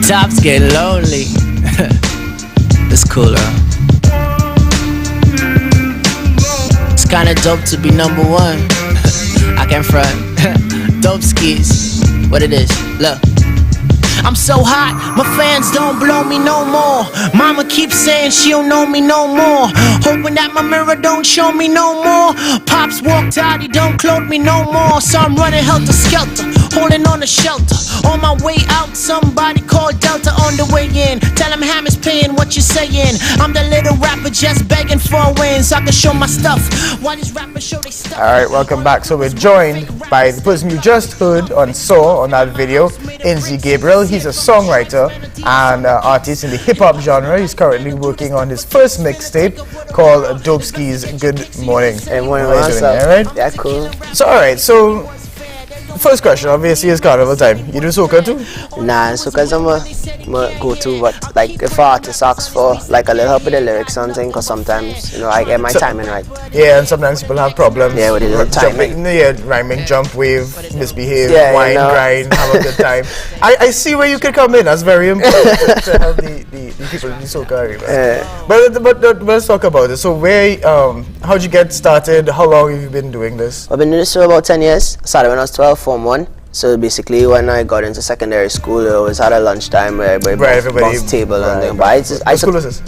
Tops get lonely. It's cool, huh? It's kinda dope to be number one. I can't front. Dope skis. What it is? Look. I'm so hot, my fans don't blow me no more. Mama keeps saying she don't know me no more. Hoping that my mirror don't show me no more. Pops walked out, he don't clothe me no more. So I'm running helter skelter, holding on the shelter. On my way out, somebody called Delta on the way in. Tell him Ham is paying what you saying. I'm the little rapper just begging for a win, so I can show my stuff while these rappers show they stuff. Alright, welcome back. So we're joined by the person you just heard saw on that video, Inzey Gabriel. He's a songwriter and artist in the hip-hop genre. He's currently working on his first mixtape called Dope Skis. Good morning. Hey, morning. How are you doing? All right? Yeah, cool. So, alright, so first question obviously is carnival time. You do soca too? Nah, soca's my go-to, but like if artist asks for like a little help with the lyrics or something, because sometimes, you know, I get my timing right. Yeah, and sometimes people have problems. Yeah, with the timing. Rhyming, jump, wave, misbehave, yeah, whine, you know. grind, have a good time. I see where you could come in. That's very important to help the people in the soca area. But let's talk about it. So how'd you get started? How long have you been doing this? I've been doing this for about 10 years. Started when I was 12, Form 1. So basically, when I got into secondary school, I always had a lunchtime where everybody bounced table and thing. But what school is this?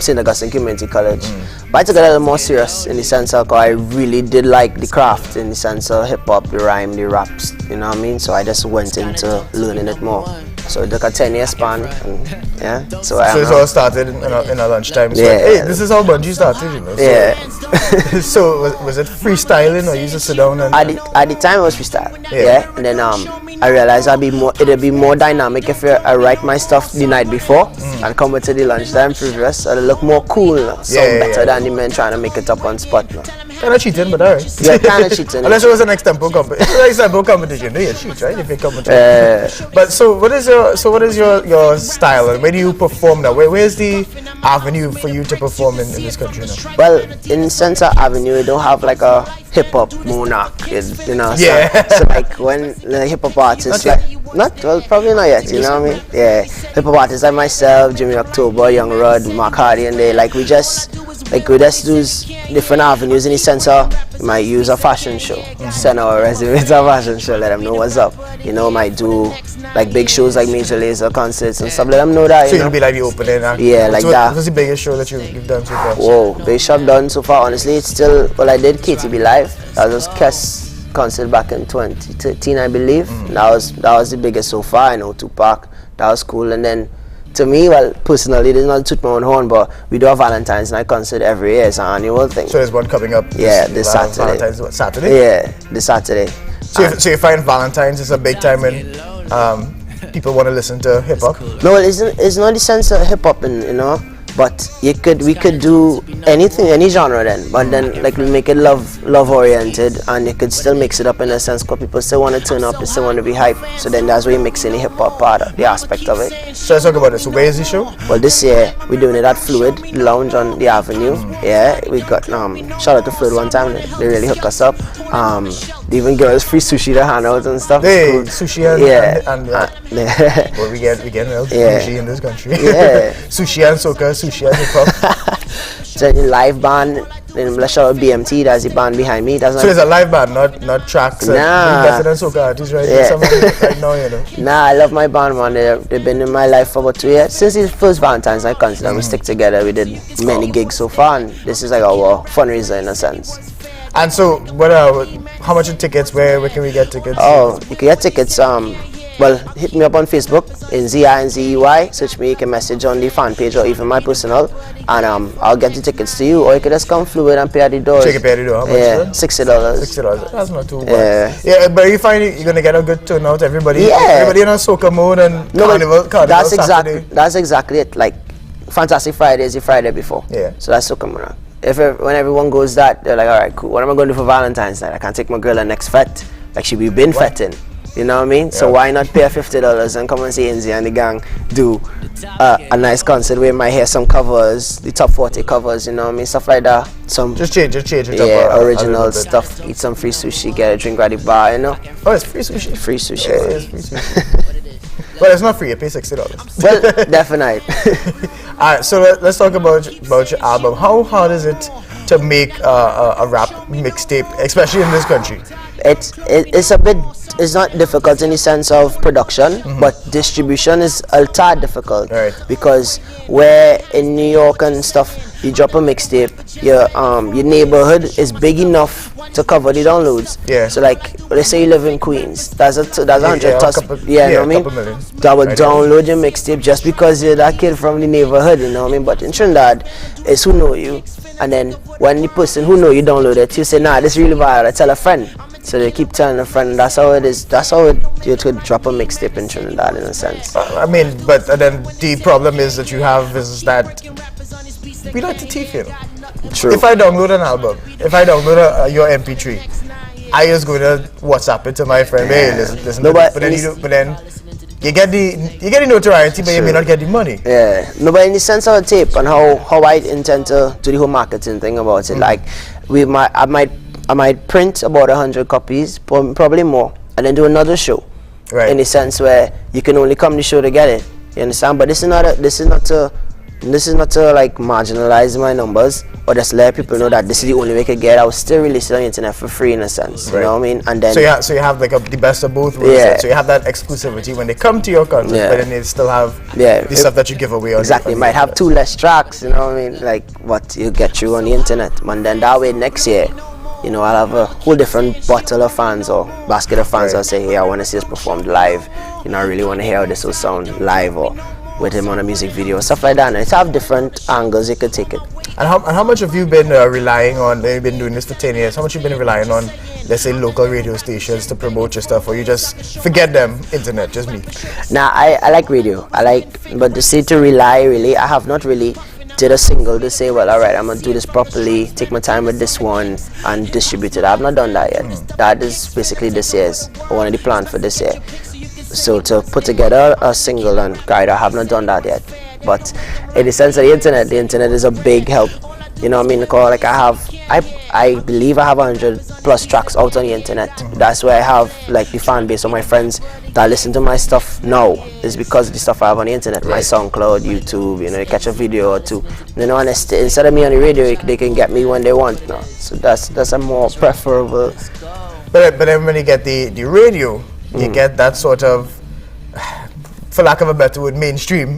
St. Augustine Community College. But I took it a little more serious in the sense of I really did like the craft, in the sense of hip hop, the rhyme, the raps. You know what I mean? So I just went into learning it more. So it took a 10-year span, and yeah. So it's all started in a lunchtime. So yeah. Hey, this is how Bungie started, you know. So, yeah. So was it freestyling, or you used to sit down and? At the time it was freestyle. Yeah. And then I realized it'd be more dynamic if I write my stuff the night before and come into the lunchtime previous. It'll look more cool, sound better than the men trying to make it up on spot. Kind of cheating, but alright. Yeah, kind of cheating. Unless it was an extempo competition, you cheat, right? If you come but so what is your style, and where do you perform now? Where's the avenue for you to perform in this country now? Well, in Centre Avenue, we don't have like a hip hop monarch, you know. Yeah. So like when the hip hop artists probably not yet, you know what I mean? Yeah. Hip hop artists like myself, Jimmy October, Young Rod, Mark Hardy, and we just use different avenues in the sense of we might use a fashion show, send our resume to a fashion show, let them know what's up. You know, might do like big shows like Major Lazer concerts and stuff, let them know that. So you'll be like the opening act? Yeah, like that. What's the biggest show that you've done so far? Whoa, biggest show I've done so far, honestly, it's still, I did KTB Live. That was Kess concert back in 2013, I believe. That was the biggest so far. I know Tupac, that was cool. And then to me, personally, this is not to toot my own horn, but we do a Valentine's Night concert every year. It's an annual thing. So there's one coming up this Saturday. Valentine's, what, Saturday? Yeah, this Saturday. So you find Valentine's is a big time when people want to listen to hip hop? No, it's not the sense of hip hop, you know. But we could do anything, any genre then. But then we make it love oriented, and you could still mix it up in a sense because people still want to turn up, they still want to be hyped. So then that's where you mix in the hip hop part of the aspect of it. So let's talk about it. So where is the show? Well, this year we're doing it at Fluid Lounge on the Avenue. Yeah, we got shout out to Fluid one time. They really hooked us up. They even give us free sushi to hand out and stuff. Hey, cool. Sushi and well, we get real sushi in this country. Yeah. Sushi and soca, sushi and hip hop. So the live band, then let's shout out BMT, that's the band behind me. So there's a live band, not tracks. Nah. Better than soca artists right now, you know. Nah, I love my band, man. They've been in my life for about 2 years. Since the first Valentine's Night concert, we stick together. We did many gigs so far, and this is like our fundraiser in a sense. And so, how much are tickets? Where can we get tickets? Oh, you can get tickets. Well, hit me up on Facebook, Inzey, Inzey. Search me, you can message on the fan page or even my personal, and I'll get the tickets to you, or you can just come Fluid and pay at the door. So you can pay at the door, how much? Yeah, $60. $60, that's not too bad. Yeah, but you find you're going to get a good turnout, everybody in a soca mode and carnival Saturday. That's exactly it, like Fantastic Friday is the Friday before. Yeah. So that's soca mode. When everyone goes that, they're like, alright, cool, what am I going to do for Valentine's Night? I can't take my girl her next fete. Like, she be been fetting. You know what I mean? Yeah. So why not pay $50 and come and see Inzey and the gang do a nice concert where you might hear some covers, the top 40 covers, you know what I mean? Stuff like that. Just change it up. Yeah, original stuff. Eat some free sushi, get a drink at the bar, you know? Oh, it's free sushi? Free sushi. Yeah, it's free sushi. Well, it's not free. You pay $60. Well, definitely. All right, so let's talk about your album. How hard is it to make a rap mixtape, especially in this country? It's a bit, it's not difficult in the sense of production, but distribution is a tad difficult. Right. Because where in New York and stuff, you drop a mixtape, your neighborhood is big enough to cover the downloads. Yeah. So like, let's say you live in Queens, that's a 100 a plus, couple- you know what I mean? couple million. That would Right. download your mixtape just because you're that kid from the neighborhood, you know what I mean? But in Trinidad, it's who know you, and then when the person who know you download it, you say, nah, this really bad, I tell a friend. So they keep telling a friend, that's how it is. That's how you could drop a mixtape in Trinidad, in a sense. I mean, but then the problem is that you have is that we like to teach, you know. True. If I download an album, if I download your MP3, I just go to WhatsApp it to my friend. Hey, listen. No, but but then you get the notoriety, but you may not get the money. Yeah, no, but in the sense of a tape and how I intend to do the whole marketing thing about it, like I might print about 100 copies, probably more, and then do another show. Right. In the sense where you can only come to the show to get it. You understand? But this is not to like marginalize my numbers or just let people know that this is the only way I can get. I will still release it on the internet for free, in a sense. Right. You know what I mean? And then So you have like the best of both worlds. Yeah. So you have that exclusivity when they come to your country, Yeah. but then they still have Yeah. the stuff that you give away. exactly, on might have 2 less tracks. You know what I mean? Like what you get through on the internet. And then that way next year, you know, I'll have a whole different bottle of fans or basket of fans. Right. I'll say, hey, I want to see this performed live. You know, I really want to hear how this will sound live, or with him on a music video, stuff like that. And it's have different angles you could take it. And how much have you been relying on? You've been doing this for 10 years. How much have you been relying on, let's say, local radio stations to promote your stuff, or you just forget them, internet, just me? Now, I like radio. But to say to rely, really, I have not really did a single to say, well, all right, I'm gonna do this properly, take my time with this one, and distribute it. I have not done that yet. That is basically this year's, one of the plans for this year. So to put together a single and guide, I have not done that yet. But in the sense of the internet is a big help. You know what I mean? Because like I believe I have 100 plus tracks out on the internet. That's where I have like the fan base of my friends that listen to my stuff now. Is because of the stuff I have on the internet. My SoundCloud, YouTube, you know, they catch a video or two. You know, and instead of me on the radio, they can get me when they want now. So that's a more preferable. But then when you get the radio, you get that sort of, for lack of a better word, mainstream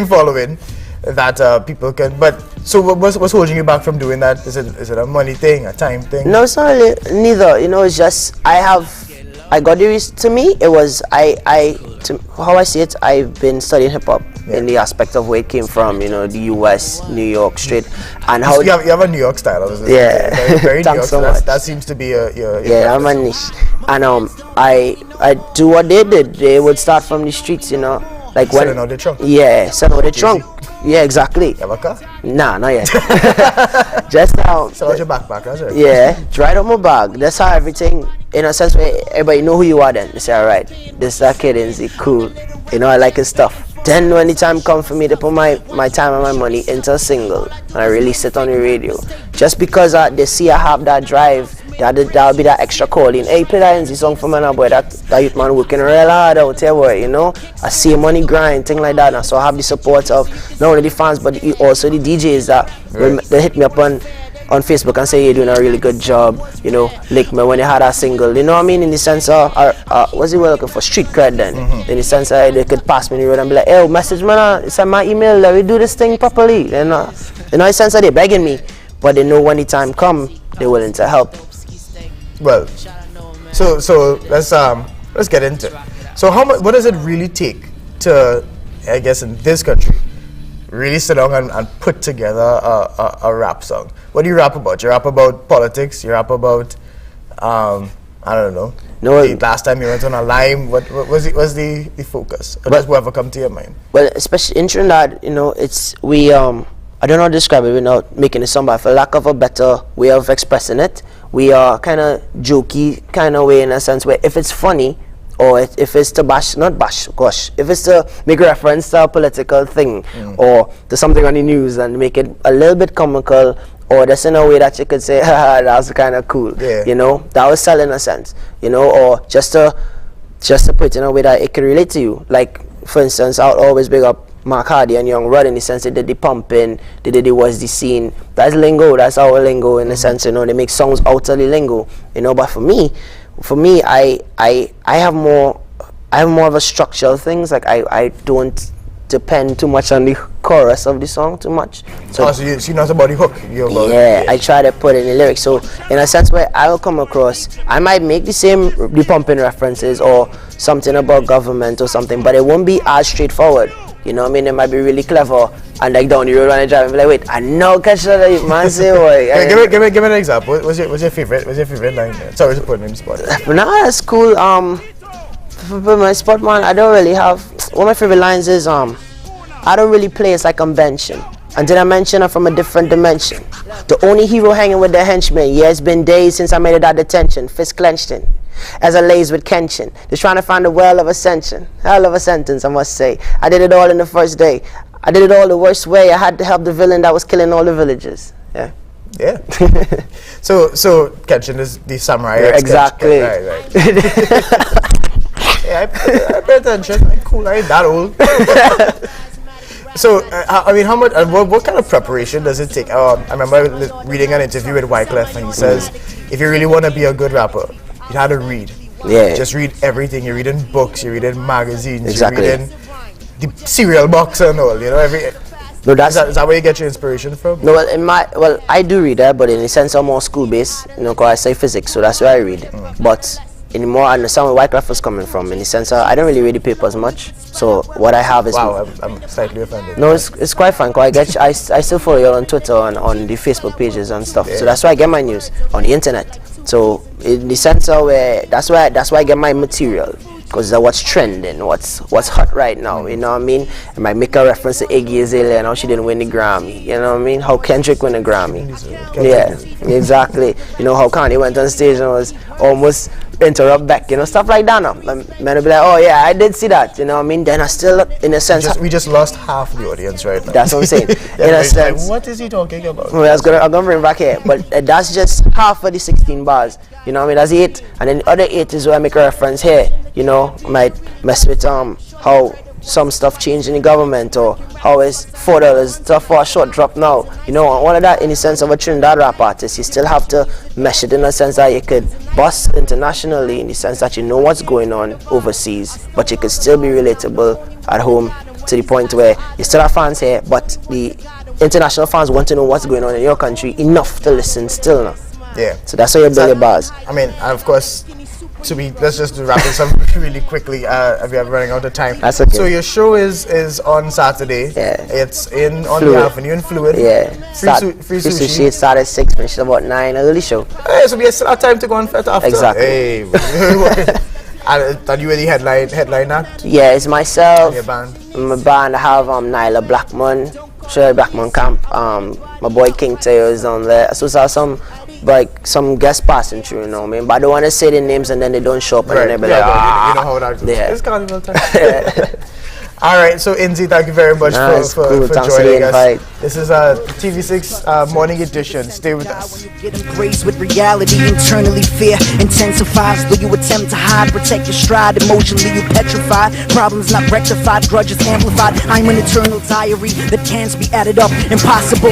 following that people can. But so what's holding you back from doing that? Is it a money thing, a time thing? No, it's not really, neither. You know, it's just I got the to me it was how I see it. I've been studying hip hop in the aspect of where it came from. You know, the US, New York, straight, and how you have a New York style. Yeah. very New Thanks York. so much. That seems to be your yeah, I'm a niche. And I do what they did. They would start from the streets, you know, like selling out the trunk. Yeah, selling out the trunk. Yeah, exactly. You have a car? Nah, not yet. Just now. Sell out your backpack, that's right. Yeah, dried up my bag. That's how everything, in a sense, where everybody know who you are. Then they say, all right, this is that kid, Inzey, cool. You know, I like his stuff. Then when the time comes for me to put my time and my money into a single, and I release it on the radio, just because they see I have that drive, that'll be that extra calling. Hey, play that Inzey song for me now, boy. That youth man working real hard out here, boy. You know, I see money grind, thing like that. And so I have the support of not only the fans but also the DJs that they hit me up on Facebook and say you're doing a really good job. You know, like me when you had that single. You know what I mean? In the sense of, what's it we're looking for? Street cred then. In the sense that they could pass me the road and be like, hey, message me, send my email, let me do this thing properly. You know, in the sense that they're begging me, but they know when the time come, they're willing to help. Well, so let's get into it. So what does it really take to, I guess, in this country, really sit down and put together a rap song? What do you rap about? You rap about politics? You rap about, I don't know. No. The last time you went on a lime, what was the focus? Or just whatever come to your mind? Well, especially in Trinidad, you know, I don't know how to describe it without making it sound bad. For lack of a better way of expressing it, we are kind of jokey kind of way, in a sense where if it's funny, or if it's to if it's to make reference to a political thing or to something on the news and make it a little bit comical, or just in a way that you could say, haha, that's kind of cool, Yeah. you know, that was selling a sense, you know, or just to just to put it in a way that it can relate to you. Like, for instance, I'll always big up Mark Hardy and Young Rod in the sense that they did the pumping, they did the what's the scene. That's lingo, that's our lingo in the sense, you know, they make songs out of the lingo, you know. But for me, I have more of a structural things. Like I don't depend too much on the chorus of the song too much. So, you're not about the hook. Yeah, I try to put in the lyrics. So in a sense where I'll come across, I might make the pumping references or something about government or something, but it won't be as straightforward. You know what I mean? It might be really clever, and like down the road when I drive, and be like, wait, I know catch that man say boy. Give me an example. What's your favorite line? Sorry to put in the spot. But now that's cool. For my spot, man, I don't really have. One of my favorite lines is I don't really play as like I'm benching. And did I mention I'm from a different dimension? The only hero hanging with the henchmen. Yeah, it's been days since I made it out of detention. Fist clenched in, as I lays with Kenshin. Just trying to find a well of ascension. Hell of a sentence, I must say. I did it all in the first day. I did it all the worst way. I had to help the villain that was killing all the villagers. Yeah. Yeah. so Kenshin is the samurai. Yeah, exactly. Right. Yeah, I pay attention. I'm cool. I ain't that old. So, I mean, how much? What kind of preparation does it take? I remember reading an interview with Wyclef, and he says, if you really want to be a good rapper, you had to read. Yeah. Just read everything. You're reading books. You're reading magazines. Exactly. You're reading the cereal box and all. You know, No, is that where you get your inspiration from? No, well, I do read that, but in the sense I'm more school based. You know, cause I say physics, so that's where I read. But in more, I understand where Wyclef was coming from. In the sense, I don't really read the papers much. So what I have is wow. I'm slightly offended. No, it's quite fun. Cause I still follow you on Twitter and on the Facebook pages and stuff. Yeah. So that's where I get my news on the internet. So in the sense of where that's why I get my material. Because what's trending, what's hot right now, you know what I mean? I might make a reference to Iggy Azalea and how she didn't win the Grammy, you know what I mean? How Kendrick won the Grammy. Yeah, exactly. You know how Kanye went on stage and was almost interrupt back, you know, stuff like that now. Men will be like, oh yeah, I did see that, you know what I mean? Then I still, in a sense... We just lost half the audience right now. That's what I'm saying. In a sense... Like, what is he talking about? Well, I'm gonna bring back here, but that's just half of the 16 bars. You know what I mean? That's 8, and then the other 8 is where I make a reference here. You know, might mess with how some stuff changed in the government, or how it's $4 stuff for a short drop now. You know, all of that in the sense of a Trinidad rap artist. You still have to mesh it in a sense that you could bust internationally, in the sense that you know what's going on overseas, but you could still be relatable at home, to the point where you still have fans here, but the international fans want to know what's going on in your country enough to listen still now. Yeah. So that's how you build your bars. I mean, and of course, let's just wrap this up really quickly. We are running out of time. That's okay. So your show is on Saturday. Yeah. It's on the Avenue in Fluid. Yeah. Free sushi. It started at 6, finished about 9. Early show. Hey, so we still have time to go on after. Exactly. Hey. And you were the headline act? Yeah, it's myself. And your band? My band, I have Nyla Blackman, Shirley Blackman Camp. My boy King Tayo is on there. So I have some guests passing through, you know what I mean? But I don't want to say the names and then they don't show up and then they be like, you know how that goes. Yeah. It's carnival time. All right, so Inzey, thank you very much for joining us. This is a TV6 morning edition. Stay with us. Embraced with reality, internally fear intensifies. Though you attempt to hide, protect your stride. Emotionally you petrified. Problems not rectified, grudges amplified. I'm an eternal diary that can't be added up. Impossible.